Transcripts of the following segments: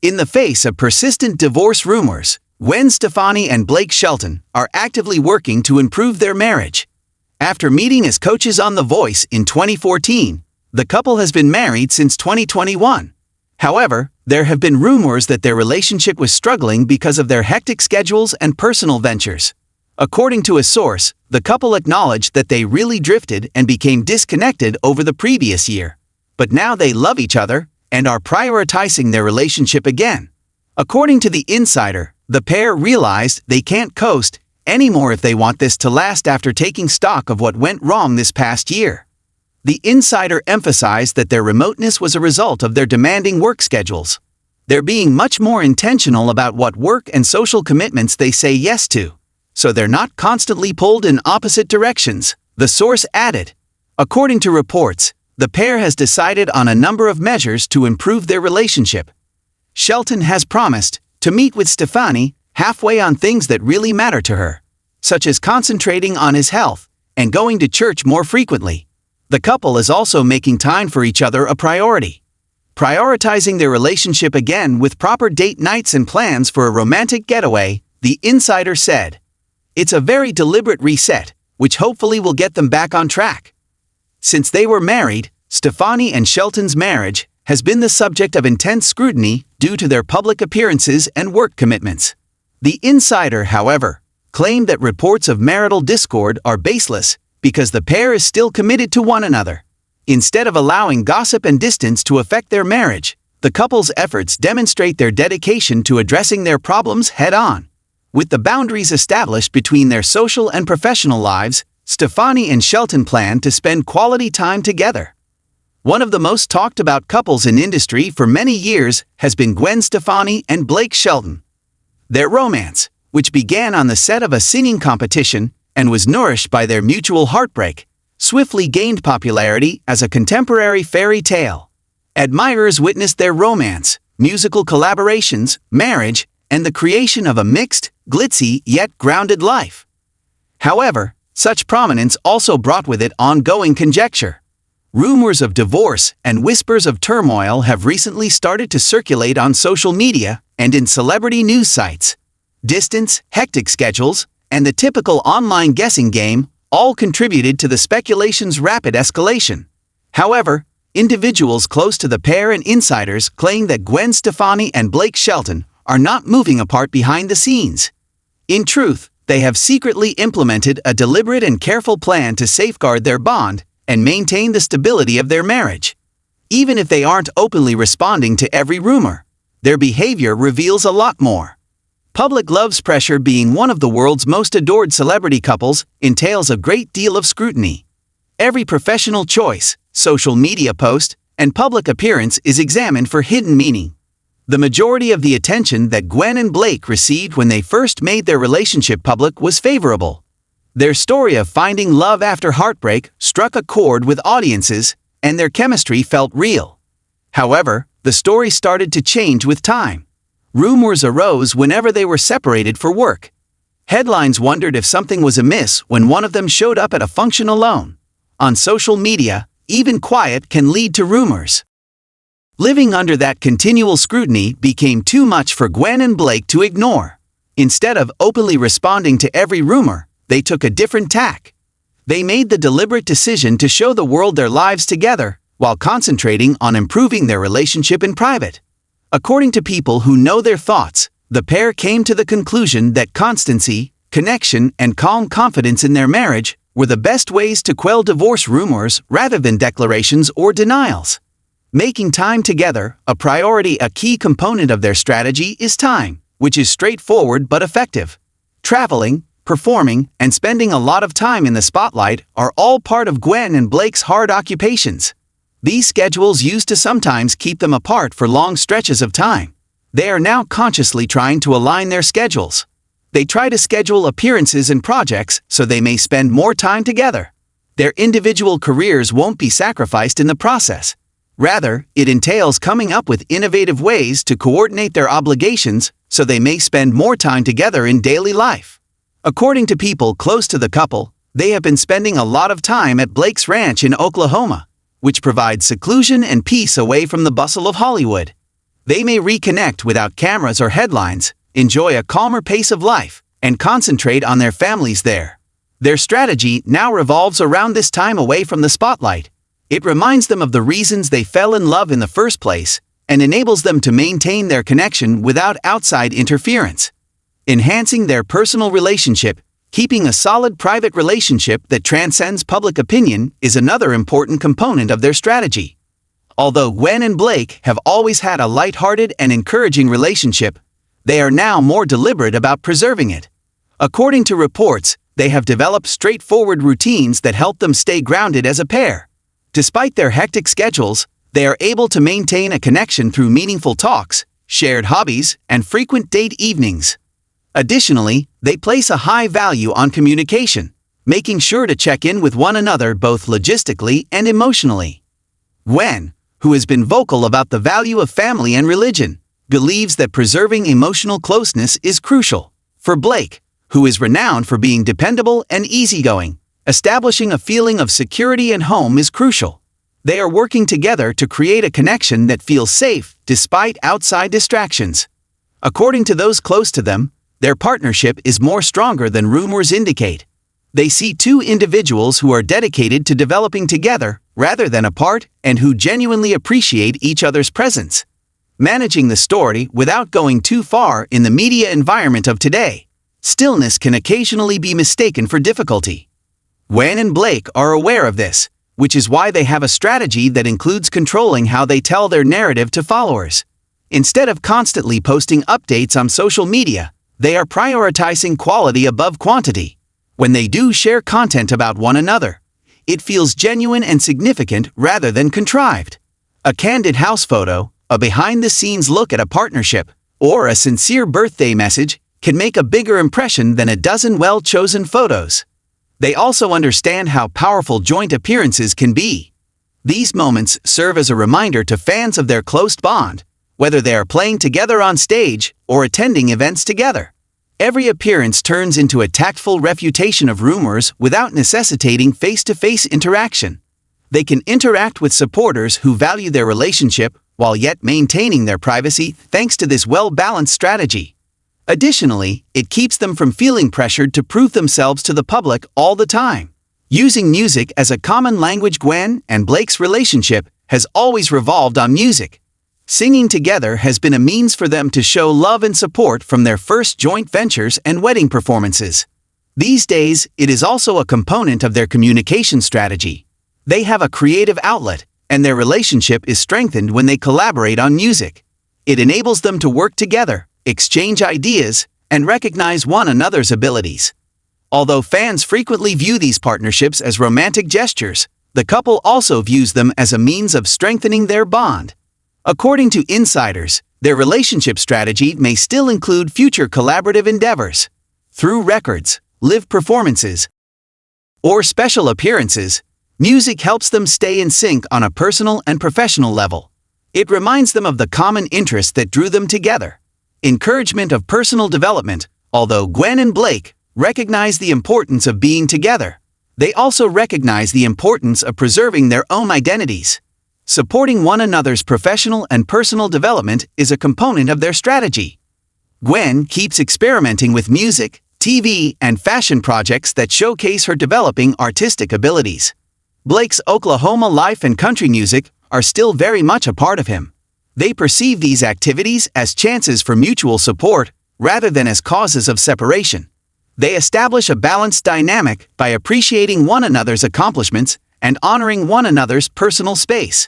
In the face of persistent divorce rumors, Gwen Stefani and Blake Shelton are actively working to improve their marriage. After meeting as coaches on The Voice in 2014, the couple has been married since 2021. However, there have been rumors that their relationship was struggling because of their hectic schedules and personal ventures. According to a source, the couple acknowledged that they really drifted and became disconnected over the previous year. But now they love each other and are prioritizing their relationship again. According to The Insider, the pair realized they can't coast anymore if they want this to last after taking stock of what went wrong this past year. The Insider emphasized that their remoteness was a result of their demanding work schedules. They're being much more intentional about what work and social commitments they say yes to, so they're not constantly pulled in opposite directions, the source added. According to reports, the pair has decided on a number of measures to improve their relationship. Shelton has promised to meet with Stefani halfway on things that really matter to her, such as concentrating on his health and going to church more frequently. The couple is also making time for each other a priority, prioritizing their relationship again with proper date nights and plans for a romantic getaway, The Insider said. It's a very deliberate reset, which hopefully will get them back on track. Since they were married, Stefani and Shelton's marriage has been the subject of intense scrutiny due to their public appearances and work commitments. The Insider, however, claimed that reports of marital discord are baseless because the pair is still committed to one another. Instead of allowing gossip and distance to affect their marriage, the couple's efforts demonstrate their dedication to addressing their problems head-on. With the boundaries established between their social and professional lives, Stefani and Shelton plan to spend quality time together. One of the most talked about couples in industry for many years has been Gwen Stefani and Blake Shelton. Their romance, which began on the set of a singing competition and was nourished by their mutual heartbreak, swiftly gained popularity as a contemporary fairy tale. Admirers witnessed their romance, musical collaborations, marriage, and the creation of a mixed, glitzy yet grounded life. However, such prominence also brought with it ongoing conjecture. Rumors of divorce and whispers of turmoil have recently started to circulate on social media and in celebrity news sites. Distance, hectic schedules, and the typical online guessing game all contributed to the speculation's rapid escalation. However, individuals close to the pair and insiders claim that Gwen Stefani and Blake Shelton are not moving apart behind the scenes. In truth, they have secretly implemented a deliberate and careful plan to safeguard their bond and maintain the stability of their marriage. Even if they aren't openly responding to every rumor, their behavior reveals a lot more. Public love's pressure, being one of the world's most adored celebrity couples, entails a great deal of scrutiny. Every professional choice, social media post, and public appearance is examined for hidden meaning. The majority of the attention that Gwen and Blake received when they first made their relationship public was favorable. Their story of finding love after heartbreak struck a chord with audiences, and their chemistry felt real. However, the story started to change with time. Rumors arose whenever they were separated for work. Headlines wondered if something was amiss when one of them showed up at a function alone. On social media, even quiet can lead to rumors. Living under that continual scrutiny became too much for Gwen and Blake to ignore. Instead of openly responding to every rumor, they took a different tack. They made the deliberate decision to show the world their lives together, while concentrating on improving their relationship in private. According to people who know their thoughts, the pair came to the conclusion that constancy, connection, and calm confidence in their marriage were the best ways to quell divorce rumors rather than declarations or denials. Making time together a priority. A key component of their strategy is time, which is straightforward but effective. Traveling, performing, and spending a lot of time in the spotlight are all part of Gwen and Blake's hard occupations. These schedules used to sometimes keep them apart for long stretches of time. They are now consciously trying to align their schedules. They try to schedule appearances and projects so they may spend more time together. Their individual careers won't be sacrificed in the process. Rather, it entails coming up with innovative ways to coordinate their obligations so they may spend more time together in daily life. According to people close to the couple, they have been spending a lot of time at Blake's ranch in Oklahoma, which provides seclusion and peace away from the bustle of Hollywood. They may reconnect without cameras or headlines, enjoy a calmer pace of life, and concentrate on their families there. Their strategy now revolves around this time away from the spotlight. It reminds them of the reasons they fell in love in the first place, and enables them to maintain their connection without outside interference. Enhancing their personal relationship, keeping a solid private relationship that transcends public opinion is another important component of their strategy. Although Gwen and Blake have always had a light-hearted and encouraging relationship, they are now more deliberate about preserving it. According to reports, they have developed straightforward routines that help them stay grounded as a pair. Despite their hectic schedules, they are able to maintain a connection through meaningful talks, shared hobbies, and frequent date evenings. Additionally, they place a high value on communication, making sure to check in with one another both logistically and emotionally. Gwen, who has been vocal about the value of family and religion, believes that preserving emotional closeness is crucial. For Blake, who is renowned for being dependable and easygoing, establishing a feeling of security and home is crucial. They are working together to create a connection that feels safe despite outside distractions. According to those close to them, their partnership is more stronger than rumors indicate. They see two individuals who are dedicated to developing together rather than apart and who genuinely appreciate each other's presence. Managing the story without going too far in the media environment of today, stillness can occasionally be mistaken for difficulty. Gwen and Blake are aware of this, which is why they have a strategy that includes controlling how they tell their narrative to followers. Instead of constantly posting updates on social media, they are prioritizing quality above quantity. When they do share content about one another, it feels genuine and significant rather than contrived. A candid house photo, a behind-the-scenes look at a partnership, or a sincere birthday message can make a bigger impression than a dozen well-chosen photos. They also understand how powerful joint appearances can be. These moments serve as a reminder to fans of their close bond, whether they are playing together on stage or attending events together. Every appearance turns into a tactful refutation of rumors without necessitating face-to-face interaction. They can interact with supporters who value their relationship while yet maintaining their privacy thanks to this well-balanced strategy. Additionally, it keeps them from feeling pressured to prove themselves to the public all the time. Using music as a common language, Gwen and Blake's relationship has always revolved on music. Singing together has been a means for them to show love and support from their first joint ventures and wedding performances. These days, it is also a component of their communication strategy. They have a creative outlet, and their relationship is strengthened when they collaborate on music. It enables them to work together, exchange ideas, and recognize one another's abilities. Although fans frequently view these partnerships as romantic gestures, the couple also views them as a means of strengthening their bond. According to insiders, their relationship strategy may still include future collaborative endeavors. Through records, live performances, or special appearances, music helps them stay in sync on a personal and professional level. It reminds them of the common interest that drew them together. Encouragement of personal development. Although Gwen and Blake recognize the importance of being together, they also recognize the importance of preserving their own identities. Supporting one another's professional and personal development is a component of their strategy. Gwen keeps experimenting with music, TV, and fashion projects that showcase her developing artistic abilities. Blake's Oklahoma life and country music are still very much a part of him. They perceive these activities as chances for mutual support rather than as causes of separation. They establish a balanced dynamic by appreciating one another's accomplishments and honoring one another's personal space.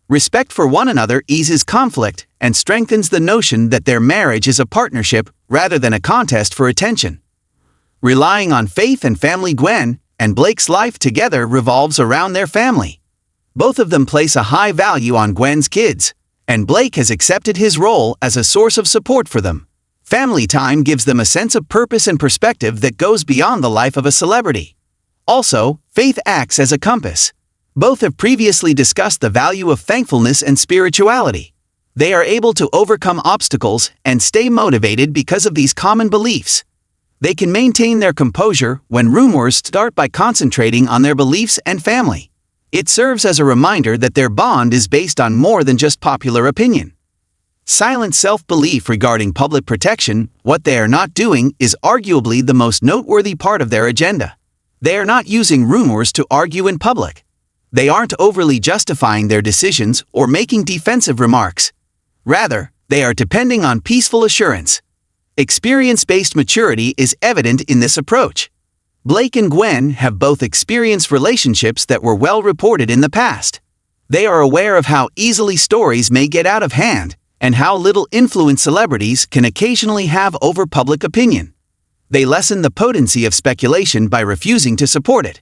Respect for one another eases conflict and strengthens the notion that their marriage is a partnership rather than a contest for attention. Relying on faith and family. Gwen and Blake's life together revolves around their family. Both of them place a high value on Gwen's kids, and Blake has accepted his role as a source of support for them. Family time gives them a sense of purpose and perspective that goes beyond the life of a celebrity. Also, faith acts as a compass. Both have previously discussed the value of thankfulness and spirituality. They are able to overcome obstacles and stay motivated because of these common beliefs. They can maintain their composure when rumors start by concentrating on their beliefs and family. It serves as a reminder that their bond is based on more than just popular opinion. silent self-belief regarding public protection. What they are not doing is arguably the most noteworthy part of their agenda. They are not using rumors to argue in public. They aren't overly justifying their decisions or making defensive remarks. Rather, they are depending on peaceful assurance. Experience-based maturity is evident in this approach. Blake and Gwen have both experienced relationships that were well reported in the past. They are aware of how easily stories may get out of hand and how little influence celebrities can occasionally have over public opinion. They lessen the potency of speculation by refusing to support it.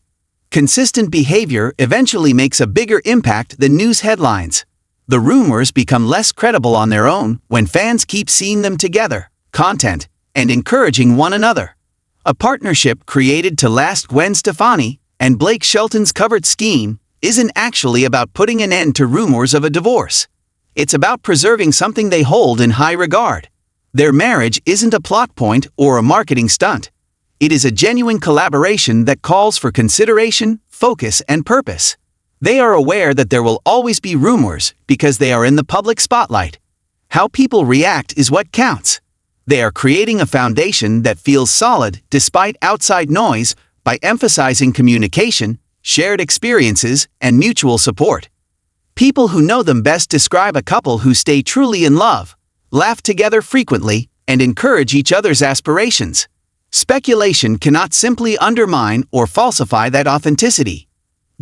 Consistent behavior eventually makes a bigger impact than news headlines. The rumors become less credible on their own when fans keep seeing them together, content, and encouraging one another. A partnership created to last. Gwen Stefani and Blake Shelton's covert scheme isn't actually about putting an end to rumors of a divorce. It's about preserving something they hold in high regard. Their marriage isn't a plot point or a marketing stunt. It is a genuine collaboration that calls for consideration, focus, and purpose. They are aware that there will always be rumors because they are in the public spotlight. How people react is what counts. They are creating a foundation that feels solid despite outside noise by emphasizing communication, shared experiences, and mutual support. People who know them best describe a couple who stay truly in love, laugh together frequently, and encourage each other's aspirations. Speculation cannot simply undermine or falsify that authenticity.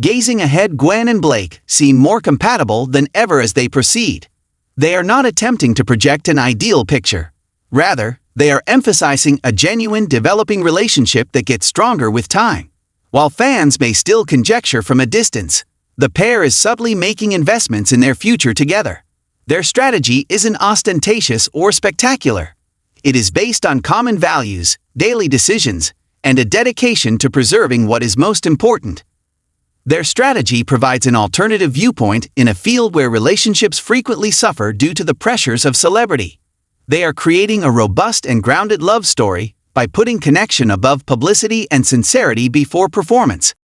Gazing ahead, Gwen and Blake seem more compatible than ever as they proceed. They are not attempting to project an ideal picture. Rather, they are emphasizing a genuine developing relationship that gets stronger with time. While fans may still conjecture from a distance, the pair is subtly making investments in their future together. Their strategy isn't ostentatious or spectacular. It is based on common values, daily decisions, and a dedication to preserving what is most important. Their strategy provides an alternative viewpoint in a field where relationships frequently suffer due to the pressures of celebrity. They are creating a robust and grounded love story by putting connection above publicity and sincerity before performance.